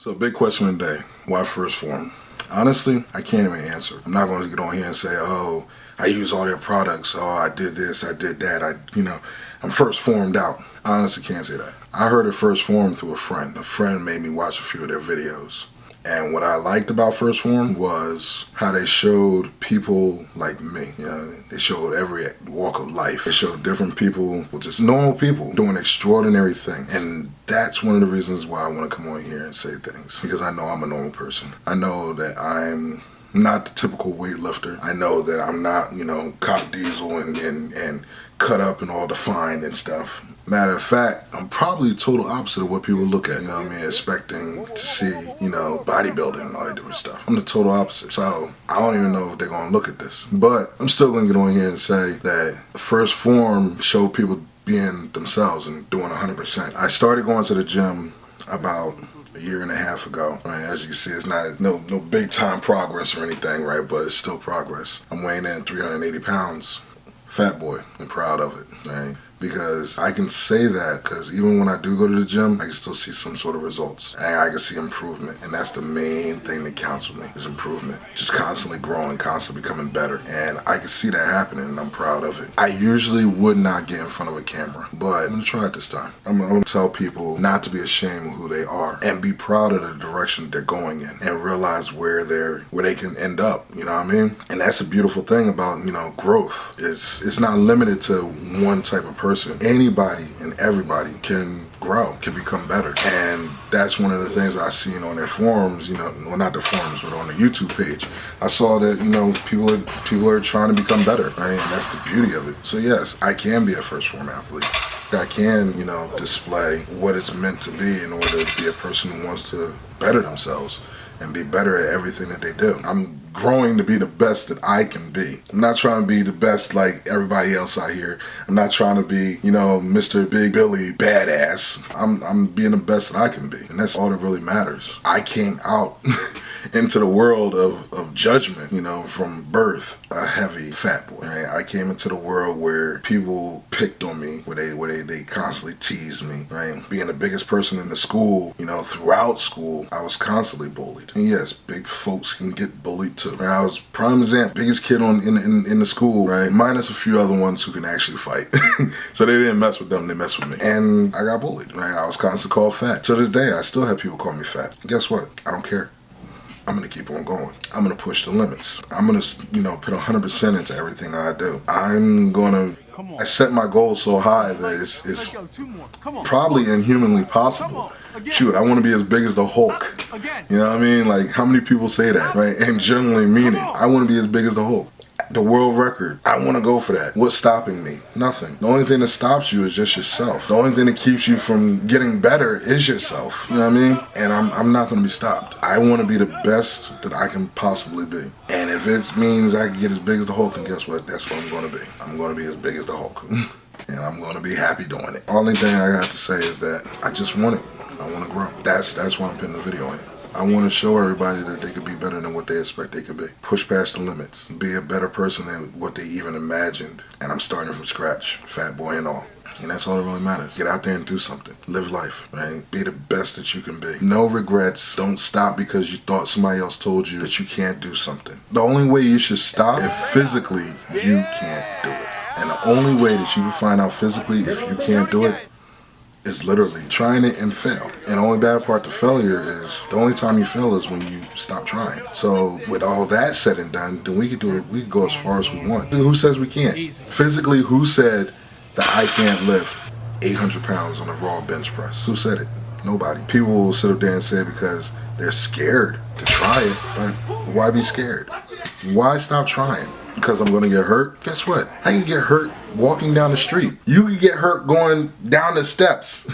So big question of the day, why first Phorm? Honestly, I can't even answer. I'm not going to get on here and say, oh, I use all their products, oh, I did this, I did that, I'm first formed out. I honestly can't say that. I heard it first Phorm through a friend. A friend made me watch a few of their videos. And what I liked about First Phorm was how they showed people like me. They showed every walk of life. They showed different people, just normal people, doing extraordinary things. And that's one of the reasons why I want to come on here and say things. Because I know I'm a normal person. I know that I'm not the typical weightlifter. I know that I'm not, cop diesel and cut up and all defined and stuff. Matter of fact, I'm probably the total opposite of what people look at, expecting to see, bodybuilding and all that different stuff. I'm the total opposite. So I don't even know if they're going to look at this. But I'm still going to get on here and say that First Phorm showed people being themselves and doing 100%. I started going to the gym about a year and a half ago. Right? As you can see, it's not no big time progress or anything, right? But it's still progress. I'm weighing in 380 pounds. Fat boy, and proud of it, right? Because I can say that because even when I do go to the gym, I can still see some sort of results. And I can see improvement. And that's the main thing that counts for me, is improvement. Just constantly growing, constantly becoming better. And I can see that happening, and I'm proud of it. I usually would not get in front of a camera, but I'm gonna try it this time. I'm gonna tell people not to be ashamed of who they are and be proud of the direction they're going in and realize where they can end up, you know what I mean? And that's a beautiful thing about, growth. It's not limited to one type of person. Anybody and everybody can grow, can become better. And that's one of the things I seen on their forums, well, not the forums, but on the YouTube page. I saw that, people are trying to become better, right? And that's the beauty of it. So yes, I can be a First Phorm athlete. I can, display what it's meant to be in order to be a person who wants to better themselves and be better at everything that they do. I'm growing to be the best that I can be. I'm not trying to be the best like everybody else out here. I'm not trying to be, Mr. Big Billy badass. I'm being the best that I can be. And that's all that really matters. I came out into the world of judgment, from birth, a heavy fat boy. Right? I came into the world where people picked on me, where they constantly teased me, right? Being the biggest person in the school, throughout school, I was constantly bullied. And yes, big folks can get bullied too. Right? I was prime example, biggest kid in the school, right? Minus a few other ones who can actually fight. So they didn't mess with them, they messed with me. And I got bullied, right? I was constantly called fat. To this day, I still have people call me fat. And guess what? I don't care. I'm gonna keep on going. I'm gonna push the limits. I'm gonna, put 100% into everything that I do. I set my goals so high that it's probably inhumanly possible. Shoot, I want to be as big as the Hulk. You know what I mean? Like, how many people say that, right? And generally mean it. I want to be as big as the Hulk. The world record. I want to go for that. What's stopping me? Nothing. The only thing that stops you is just yourself. The only thing that keeps you from getting better is yourself. You know what I mean? And I'm not going to be stopped. I want to be the best that I can possibly be. And if it means I can get as big as the Hulk, then guess what? That's what I'm going to be. I'm going to be as big as the Hulk. And I'm going to be happy doing it. Only thing I got to say is that I just want it. I want to grow. That's why I'm putting the video in. I want to show everybody that they could be better than what they expect they could be. Push past the limits. Be a better person than what they even imagined. And I'm starting from scratch, fat boy and all. And that's all that really matters. Get out there and do something. Live life, right? Be the best that you can be. No regrets. Don't stop because you thought somebody else told you that you can't do something. The only way you should stop if physically you can't do it. And the only way that you can find out physically if you can't do it is literally trying it and fail. And the only bad part to failure is the only time you fail is when you stop trying. So with all that said and done, then we can do it. We can go as far as we want. Who says we can't? Physically, who said that I can't lift 800 pounds on a raw bench press? Who said it? Nobody. People will sit up there and say it because they're scared to try it. But why be scared? Why stop trying? Because I'm gonna get hurt? Guess what? I can get hurt walking down the street. You can get hurt going down the steps.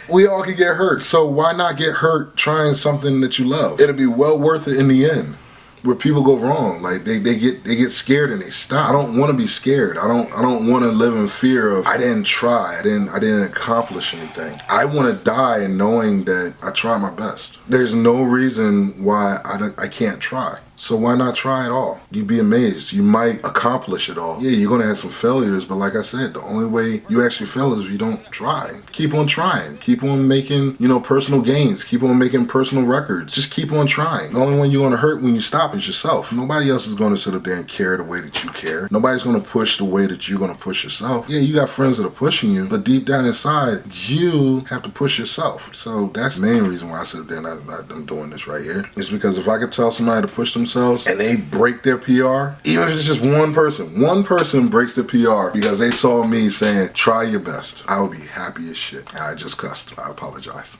We all can get hurt. So why not get hurt trying something that you love? It'll be well worth it in the end. Where people go wrong, like they get scared and they stop. I don't want to be scared. I don't want to live in fear of I didn't try. I didn't accomplish anything. I want to die knowing that I tried my best. There's no reason why I can't try. So why not try it all? You'd be amazed. You might accomplish it all. Yeah, you're gonna have some failures, but like I said, the only way you actually fail is if you don't try. Keep on trying. Keep on making, personal gains. Keep on making personal records. Just keep on trying. The only one you're gonna hurt when you stop is yourself. Nobody else is gonna sit up there and care the way that you care. Nobody's gonna push the way that you're gonna push yourself. Yeah, you got friends that are pushing you, but deep down inside, you have to push yourself. So that's the main reason why I sit up there and I'm doing this right here. It's because if I could tell somebody to push themselves and they break their PR, even if it's just one person breaks their PR because they saw me saying, try your best, I would be happy as shit. And I just cussed. I apologize.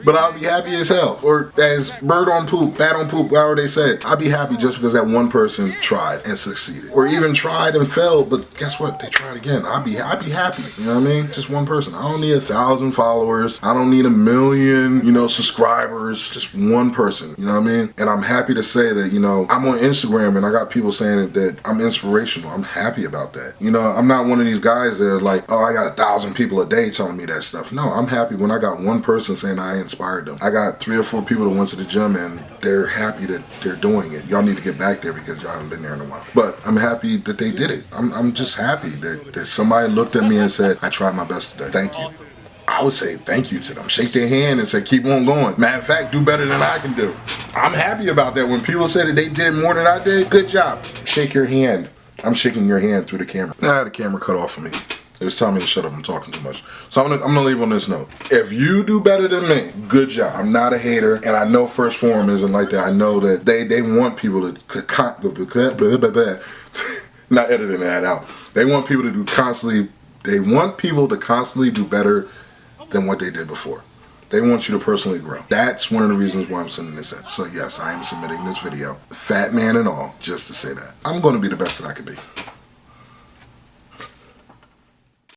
But I'll be happy as hell. Or as bird on poop, bat on poop, however they say it. I'll be happy just because that one person tried and succeeded. Or even tried and failed, but guess what? They tried again. I'll be happy. You know what I mean? Just one person. I don't need 1,000 followers. I don't need 1 million, subscribers. Just one person. You know what I mean? And I'm happy to say that, I'm on Instagram and I got people saying that I'm inspirational. I'm happy about that. I'm not one of these guys that are like, oh, I got 1,000 people a day telling me that stuff. No, I'm happy when I got one person saying I inspired them. I got 3 or 4 people that went to the gym and they're happy that they're doing it. Y'all need to get back there because y'all haven't been there in a while. But I'm happy that they did it. I'm just happy that somebody looked at me and said, I tried my best today. Thank you. I would say thank you to them. Shake their hand and say, keep on going. Matter of fact, do better than I can do. I'm happy about that. When people say that they did more than I did, good job. Shake your hand. I'm shaking your hand through the camera. The camera cut off for me. It was telling me to shut up. I'm talking too much. So I'm gonna leave on this note. If you do better than me, good job. I'm not a hater, and I know First Phorm isn't like that. I know that they want people to not editing that out. They want people to constantly do better than what they did before. They want you to personally grow. That's one of the reasons why I'm sending this in. So yes, I am submitting this video, fat man and all, just to say that. I'm gonna be the best that I can be.